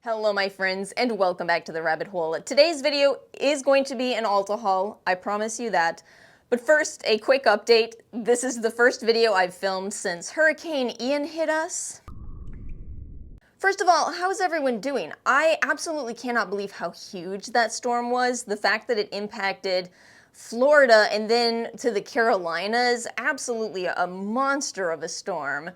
Hello my friends and welcome back to the rabbit hole. Today's video is going to be an Ulta haul, I promise you that. But first, a quick update. This is the first video I've filmed since Hurricane Ian hit us. First of all, how's everyone doing? I absolutely cannot believe how huge that storm was. The fact that it impacted Florida and then to the Carolinas, absolutely a monster of a storm.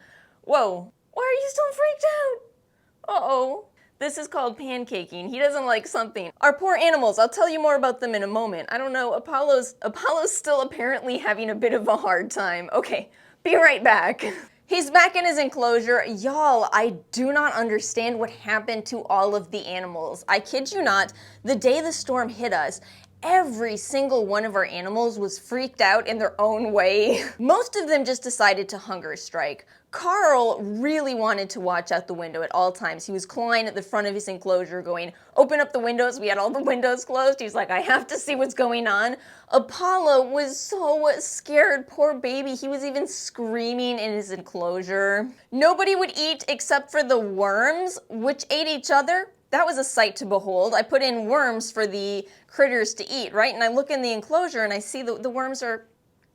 Whoa, why are you still freaked out? Uh-oh. This is called pancaking. He doesn't like something. Our poor animals, I'll tell you more about them in a moment. I don't know, Apollo's still apparently having a bit of a hard time. Okay, be right back. He's back in his enclosure. Y'all, I do not understand what happened to all of the animals. I kid you not, the day the storm hit us, every single one of our animals was freaked out in their own way. Most of them just decided to hunger strike. Carl really wanted to watch out the window at all times. He was clawing at the front of his enclosure going, open up the windows. We had all the windows closed. He's like, I have to see what's going on. Apollo was so scared, poor baby. He was even screaming in his enclosure. Nobody would eat except for the worms, which ate each other. That was a sight to behold. I put in worms for the critters to eat, right? And I look in the enclosure and I see the worms are,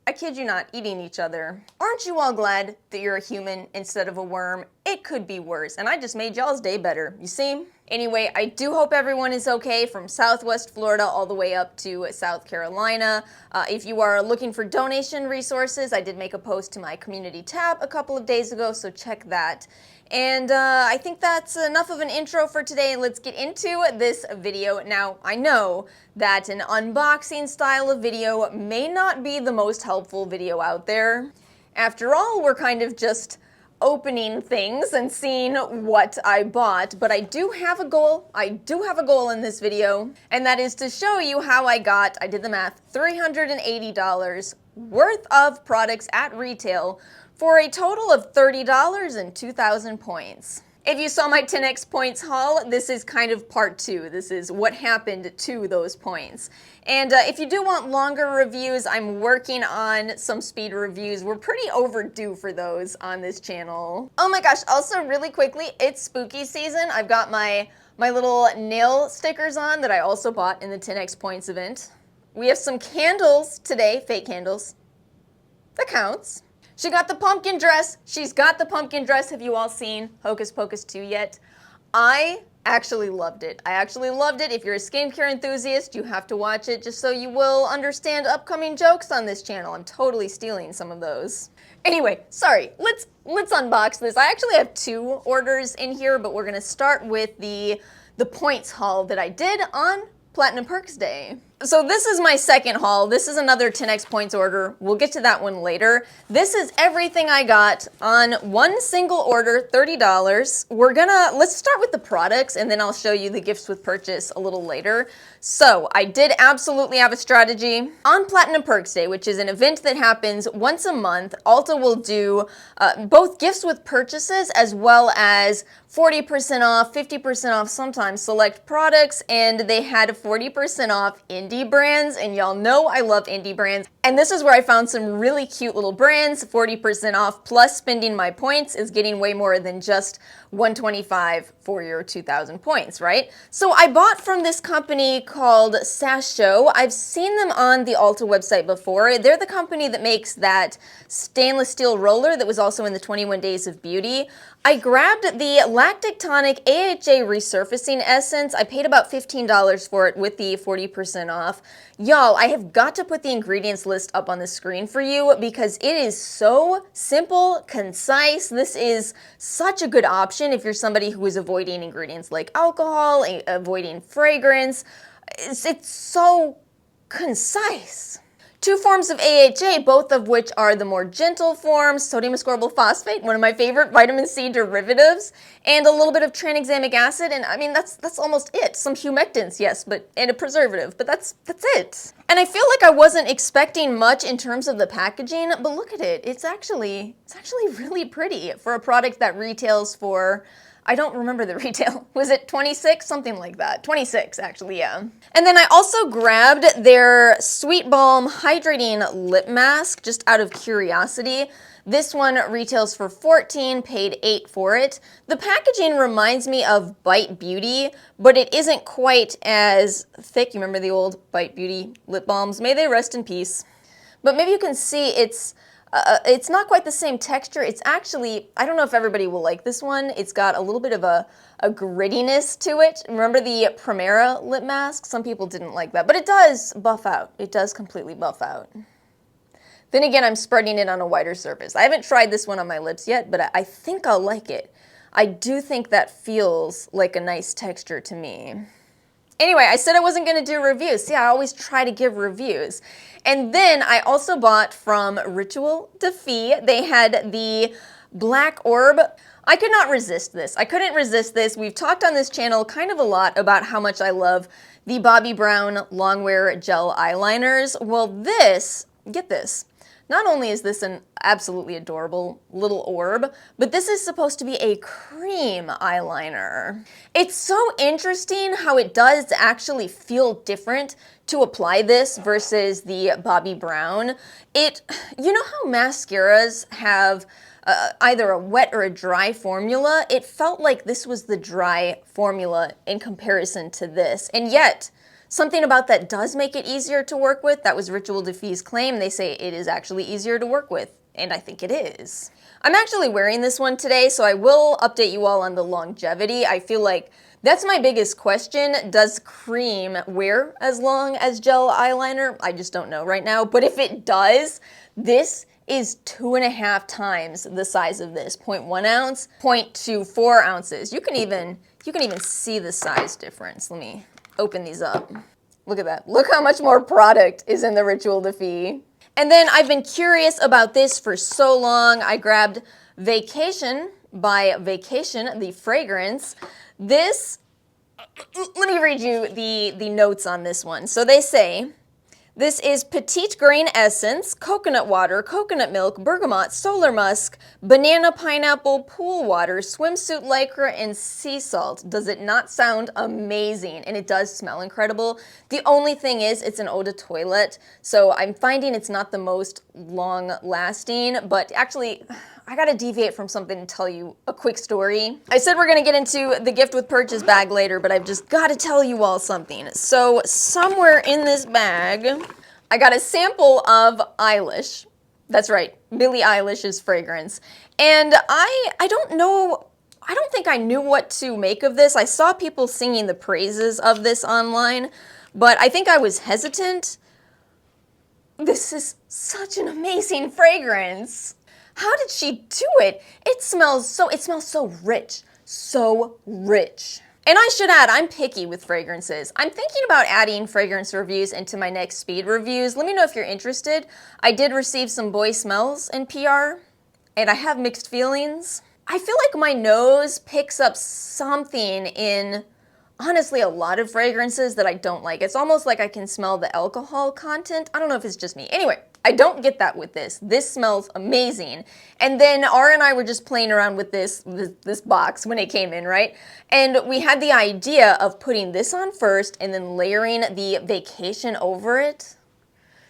I kid you not, eating each other. Aren't you all glad that you're a human instead of a worm? It could be worse, and I just made y'all's day better, you see? Anyway, I do hope everyone is okay from Southwest Florida all the way up to South Carolina. If you are looking for donation resources, I did make a post to my community tab a couple of days ago, so check that. And I think that's enough of an intro for today. Let's get into this video. Now, I know that an unboxing style of video may not be the most helpful video out there. After all, we're kind of just opening things and seeing what I bought, but I do have a goal. I do have a goal in this video, and that is to show you how I got, I did the math, $380 worth of products at retail for a total of $30 and 2,000 points. If you saw my 10x points haul, this is kind of part 2. This is what happened to those points. And if you do want longer reviews, I'm working on some speed reviews. We're pretty overdue for those on this channel. Oh my gosh, also really quickly, it's spooky season. I've got my little nail stickers on that I also bought in the 10x points event. We have some candles today, fake candles. That counts. She got the pumpkin dress. She's got the pumpkin dress. Have you all seen Hocus Pocus 2 yet? I actually loved it. I actually loved it. If you're a skincare enthusiast, you have to watch it just so you will understand upcoming jokes on this channel. I'm totally stealing some of those. Anyway, sorry, let's unbox this. I actually have 2 orders in here, but we're gonna start with the points haul that I did on Platinum Perks Day. So this is my second haul. This is another 10x points order. We'll get to that one later. This is everything I got on one single order, $30. Let's start with the products and then I'll show you the gifts with purchase a little later. So I did absolutely have a strategy. On Platinum Perks Day, which is an event that happens once a month, Ulta will do both gifts with purchases as well as 40% off, 50% off sometimes select products, and they had 40% off indie brands, and y'all know I love indie brands. And this is where I found some really cute little brands. 40% off plus spending my points is getting way more than just $125 for your 2,000 points, right? So I bought from this company called Sasho. I've seen them on the Ulta website before. They're the company that makes that stainless steel roller that was also in the 21 Days of Beauty. I grabbed the Lactic Tonic AHA Resurfacing Essence. I paid about $15 for it with the 40% off. Y'all, I have got to put the ingredients list up on the screen for you because it is so simple, concise. This is such a good option if you're somebody who is avoiding ingredients like alcohol, avoiding fragrance. It's so concise. 2 forms of AHA, both of which are the more gentle forms, sodium ascorbyl phosphate, one of my favorite vitamin C derivatives, and a little bit of tranexamic acid, and I mean, that's almost it. Some humectants, yes, and a preservative, but that's it. And I feel like I wasn't expecting much in terms of the packaging, but look at it. It's actually really pretty for a product that retails for, I don't remember the retail. Was it 26? Something like that. 26, actually, yeah. And then I also grabbed their Sweet Balm Hydrating Lip Mask, just out of curiosity. This one retails for $14, paid $8 for it. The packaging reminds me of Bite Beauty, but it isn't quite as thick. You remember the old Bite Beauty lip balms? May they rest in peace. But maybe you can see it's not quite the same texture. It's actually, I don't know if everybody will like this one. It's got a little bit of a grittiness to it. Remember the Primera lip mask? Some people didn't like that, but it does buff out. It does completely buff out. Then again, I'm spreading it on a wider surface. I haven't tried this one on my lips yet, but I think I'll like it. I do think that feels like a nice texture to me. Anyway, I said I wasn't gonna do reviews. See, I always try to give reviews. And then I also bought from Ritual de Fille. They had the Black Orb. I could not resist this. I couldn't resist this. We've talked on this channel kind of a lot about how much I love the Bobbi Brown Longwear Gel Eyeliners. Well, this, get this. Not only is this an absolutely adorable little orb, but this is supposed to be a cream eyeliner. It's so interesting how it does actually feel different to apply this versus the Bobbi Brown. You know how mascaras have either a wet or a dry formula? It felt like this was the dry formula in comparison to this, and yet, something about that does make it easier to work with. That was Ritual de Fille's claim. They say it is actually easier to work with, and I think it is. I'm actually wearing this one today, so I will update you all on the longevity. I feel like that's my biggest question. Does cream wear as long as gel eyeliner? I just don't know right now, but if it does, this is 2.5 times the size of this, 0.1 ounce, 0.24 ounces. You can even see the size difference. Let me open these up. Look at that. Look how much more product is in the Ritual de Fille. And then I've been curious about this for so long. I grabbed Vacation by Vacation, the fragrance. This, let me read you the notes on this one. So they say, this is petite grain essence, coconut water, coconut milk, bergamot, solar musk, banana, pineapple, pool water, swimsuit lycra, and sea salt. Does it not sound amazing? And it does smell incredible. The only thing is it's an eau de toilette, so I'm finding it's not the most long lasting, but actually, I gotta deviate from something and tell you a quick story. I said we're gonna get into the gift with purchase bag later, but I've just gotta tell you all something. So somewhere in this bag, I got a sample of Eilish. That's right, Billie Eilish's fragrance. And I don't know, I don't think I knew what to make of this. I saw people singing the praises of this online, but I think I was hesitant. This is such an amazing fragrance. How did she do it? It smells so rich, so rich. And I should add, I'm picky with fragrances. I'm thinking about adding fragrance reviews into my next speed reviews. Let me know if you're interested. I did receive some boy smells in PR, and I have mixed feelings. I feel like my nose picks up something in, honestly, a lot of fragrances that I don't like. It's almost like I can smell the alcohol content. I don't know if it's just me. Anyway, I don't get that with this. This smells amazing. And then R and I were just playing around with this box when it came in, right? And we had the idea of putting this on first and then layering the Vacation over it.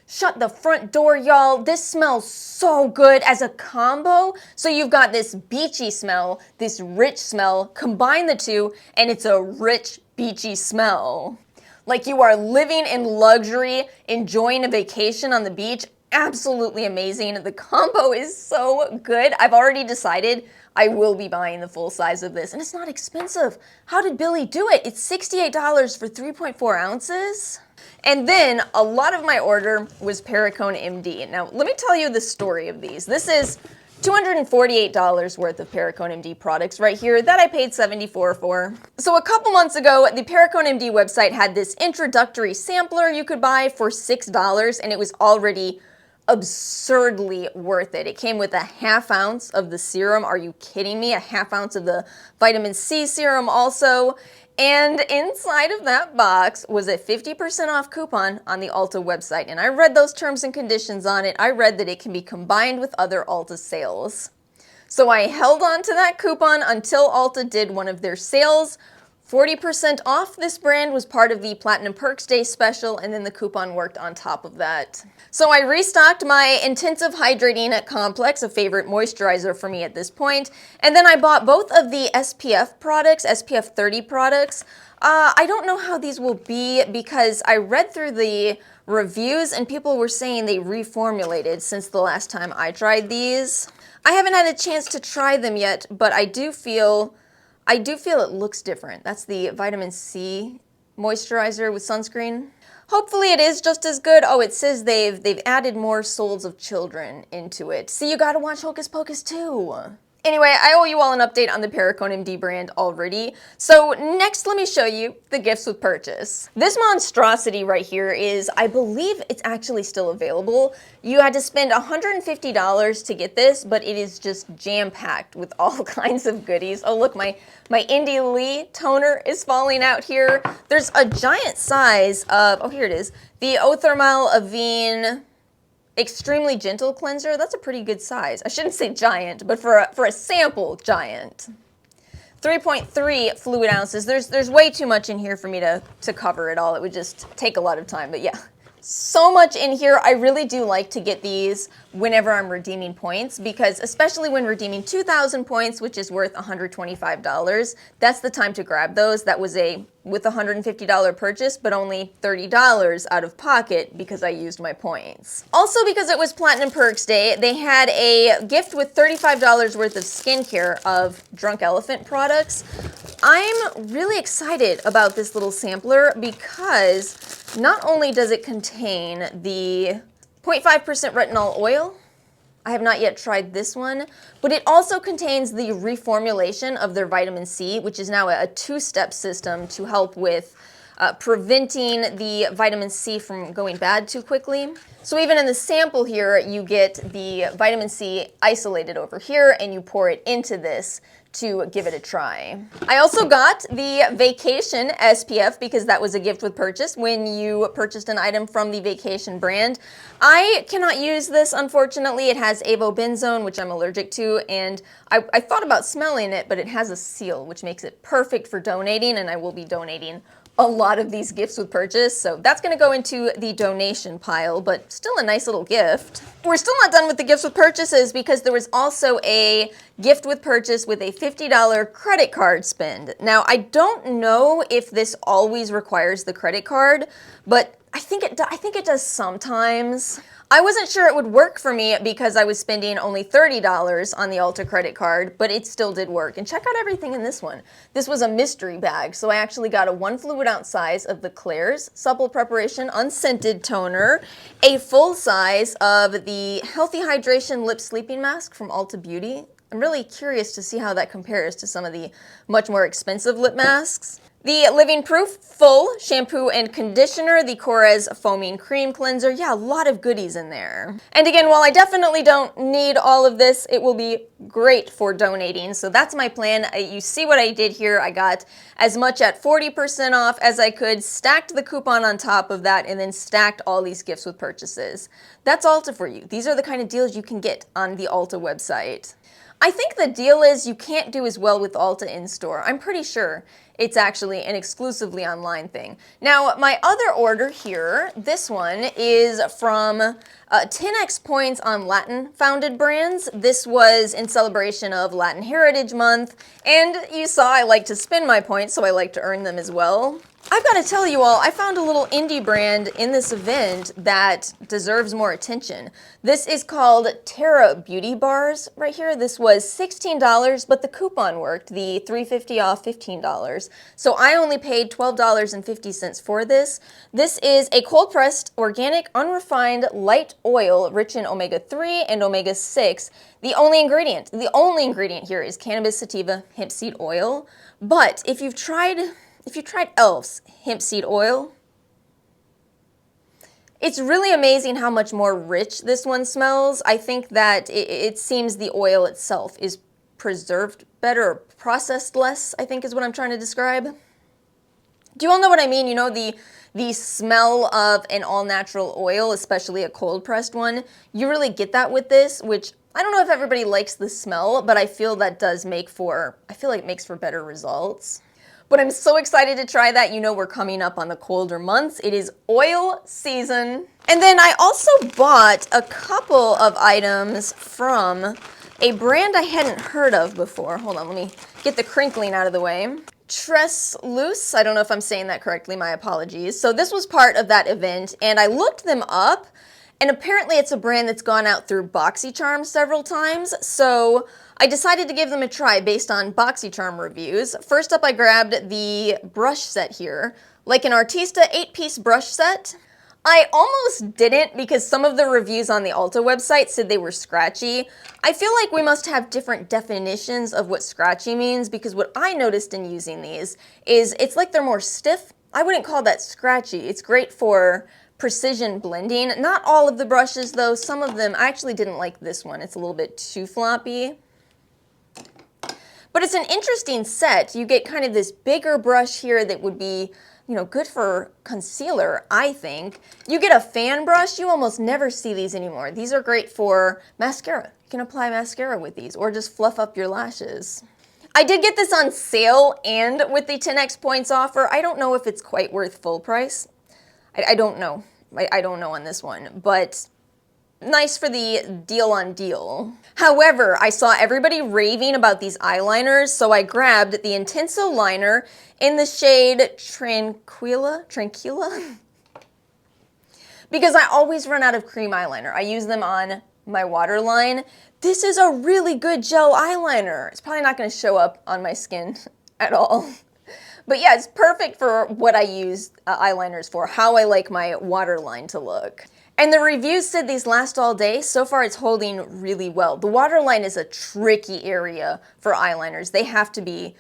Shut the front door, y'all. This smells so good as a combo. So you've got this beachy smell, this rich smell, combine the two, and it's a rich, beachy smell. Like you are living in luxury, enjoying a vacation on the beach. Absolutely amazing. The combo is so good. I've already decided I will be buying the full size of this, and it's not expensive. How did Billie do it? It's $68 for 3.4 ounces. And then a lot of my order was Perricone MD. Now, let me tell you the story of these. This is $248 worth of Perricone MD products right here that I paid $74 for. So a couple months ago, the Perricone MD website had this introductory sampler you could buy for $6, and it was already absurdly worth it. It came with a ½ ounce of the serum. Are you kidding me? A ½ ounce of the vitamin C serum also. And inside of that box was a 50% off coupon on the Ulta website. And I read those terms and conditions on it. I read that it can be combined with other Ulta sales. So I held on to that coupon until Ulta did one of their sales 40% off. This brand was part of the Platinum Perks Day special, and then the coupon worked on top of that. So I restocked my Intensive Hydrating Complex, a favorite moisturizer for me at this point, and then I bought both of the SPF products, SPF 30 products. I don't know how these will be because I read through the reviews and people were saying they reformulated since the last time I tried these. I haven't had a chance to try them yet, but I do feel it looks different. That's the vitamin C moisturizer with sunscreen. Hopefully it is just as good. Oh, it says they've added more souls of children into it. See, you gotta watch Hocus Pocus too. Anyway, I owe you all an update on the Perricone MD brand already. So next, let me show you the gifts with purchase. This monstrosity right here is, I believe it's actually still available. You had to spend $150 to get this, but it is just jam-packed with all kinds of goodies. Oh look, my Indy Lee toner is falling out here. There's a giant size of, oh here it is, the Eau Thermale Avene Extremely Gentle Cleanser. That's a pretty good size. I shouldn't say giant, but for a sample, giant. 3.3 fluid ounces. There's way too much in here for me to cover it all. It would just take a lot of time, but yeah. So much in here. I really do like to get these whenever I'm redeeming points, because especially when redeeming 2,000 points, which is worth $125, that's the time to grab those. That was with a $150 purchase, but only $30 out of pocket because I used my points. Also, because it was Platinum Perks Day, they had a gift with $35 worth of skincare of Drunk Elephant products. I'm really excited about this little sampler because not only does it contain the 0.5% retinol oil, I have not yet tried this one, but it also contains the reformulation of their vitamin C, which is now a two-step system to help with preventing the vitamin C from going bad too quickly. So even in the sample here, you get the vitamin C isolated over here and you pour it into this to give it a try. I also got the Vacation SPF because that was a gift with purchase when you purchased an item from the Vacation brand. I cannot use this, unfortunately. It has avobenzone, which I'm allergic to, and I thought about smelling it, but it has a seal, which makes it perfect for donating, and I will be donating a lot of these gifts with purchase, so that's gonna go into the donation pile, but still a nice little gift. We're still not done with the gifts with purchases because there was also a gift with purchase with a $50 credit card spend. Now, I don't know if this always requires the credit card, but I think it does sometimes. I wasn't sure it would work for me because I was spending only $30 on the Ulta credit card, but it still did work. And check out everything in this one. This was a mystery bag, so I actually got a 1 fluid ounce size of the Klairs Supple Preparation Unscented Toner, a full size of the Healthy Hydration Lip Sleeping Mask from Ulta Beauty. I'm really curious to see how that compares to some of the much more expensive lip masks. The Living Proof Full Shampoo and Conditioner, the Korres Foaming Cream Cleanser. Yeah, a lot of goodies in there. And again, while I definitely don't need all of this, it will be great for donating. So that's my plan. You see what I did here. I got as much at 40% off as I could, stacked the coupon on top of that, and then stacked all these gifts with purchases. That's Ulta for you. These are the kind of deals you can get on the Ulta website. I think the deal is you can't do as well with Ulta in-store. I'm pretty sure it's actually an exclusively online thing. Now, my other order here, this one, is from 10x points on Latin-founded brands. This was in celebration of Latin Heritage Month, and you saw I like to spend my points, so I like to earn them as well. I've got to tell you all, I found a little indie brand in this event that deserves more attention. This is called Terra Beauty Bars right here. This was $16, but the coupon worked, the $3.50 off $15. So I only paid $12.50 for this. This is a cold-pressed, organic, unrefined, light oil rich in omega-3 and omega-6. The only ingredient here is cannabis sativa hemp seed oil. But if you've tried Elf's hemp seed oil, it's really amazing how much more rich this one smells. I think that it seems the oil itself is preserved better, or processed less, I think is what I'm trying to describe. Do you all know what I mean? You know, the smell of an all-natural oil, especially a cold-pressed one, you really get that with this, which I don't know if everybody likes the smell, but I feel that does make for, I feel like it makes for better results. But I'm so excited to try that. You know we're coming up on the colder months. It is oil season. And then I also bought a couple of items from a brand I hadn't heard of before. Hold on, let me get the crinkling out of the way. Tresluce, I don't know if I'm saying that correctly, my apologies. So this was part of that event, and I looked them up, and apparently it's a brand that's gone out through BoxyCharm several times, so I decided to give them a try based on BoxyCharm reviews. First up, I grabbed the brush set here, like an Artista 8-piece brush set. I almost didn't because some of the reviews on the Ulta website said they were scratchy. I feel like we must have different definitions of what scratchy means, because what I noticed in using these is it's like they're more stiff. I wouldn't call that scratchy. It's great for precision blending. Not all of the brushes though, some of them, I actually didn't like this one. It's a little bit too floppy. But it's an interesting set. You get kind of this bigger brush here that would be, you know, good for concealer, I think. You get a fan brush. You almost never see these anymore. These are great for mascara. You can apply mascara with these or just fluff up your lashes. I did get this on sale and with the 10x points offer. I don't know if it's quite worth full price. I don't know. I don't know on this one, but nice for the deal on deal. However, I saw everybody raving about these eyeliners, so I grabbed the Intenso liner in the shade Tranquilla, because I always run out of cream eyeliner. I use them on my waterline. This is a really good gel eyeliner. It's probably not going to show up on my skin at all. But yeah, it's perfect for what I use eyeliners for, how I like my waterline to look. And the reviews said these last all day. So far it's holding really well. The waterline is a tricky area for eyeliners. They have to be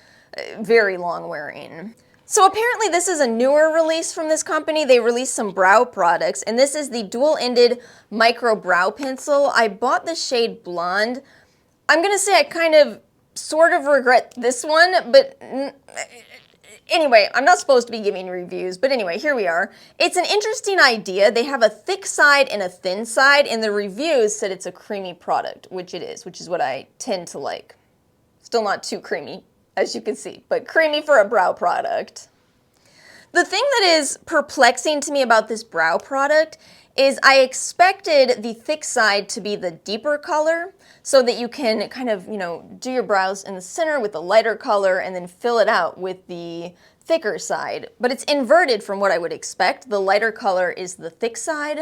very long wearing. So apparently this is a newer release from this company. They released some brow products, and this is the dual-ended micro brow pencil. I bought the shade Blonde. I'm gonna say I kind of sort of regret this one, but anyway, I'm not supposed to be giving reviews, but anyway, here we are. It's an interesting idea. They have a thick side and a thin side, and the reviews said it's a creamy product, which it is, which is what I tend to like. Still not too creamy, as you can see, but creamy for a brow product. The thing that is perplexing to me about this brow product is I expected the thick side to be the deeper color so that you can kind of, you know, do your brows in the center with the lighter color and then fill it out with the thicker side. But it's inverted from what I would expect. The lighter color is the thick side.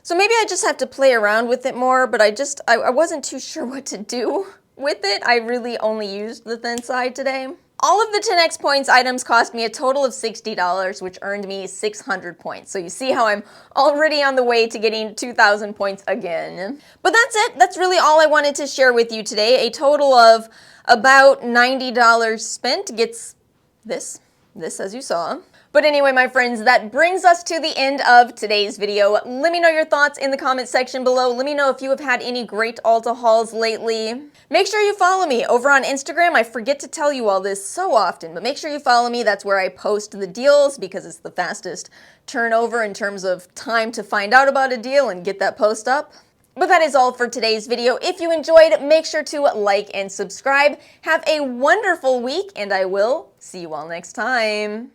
So maybe I just have to play around with it more, but I wasn't too sure what to do with it. I really only used the thin side today. All of the 10x points items cost me a total of $60, which earned me 600 points. So you see how I'm already on the way to getting 2,000 points again. But that's it. That's really all I wanted to share with you today. A total of about $90 spent gets this as you saw. But anyway, my friends, that brings us to the end of today's video. Let me know your thoughts in the comment section below. Let me know if you have had any great Ulta hauls lately. Make sure you follow me over on Instagram. I forget to tell you all this so often, but make sure you follow me. That's where I post the deals because it's the fastest turnover in terms of time to find out about a deal and get that post up. But that is all for today's video. If you enjoyed, make sure to like and subscribe. Have a wonderful week, and I will see you all next time.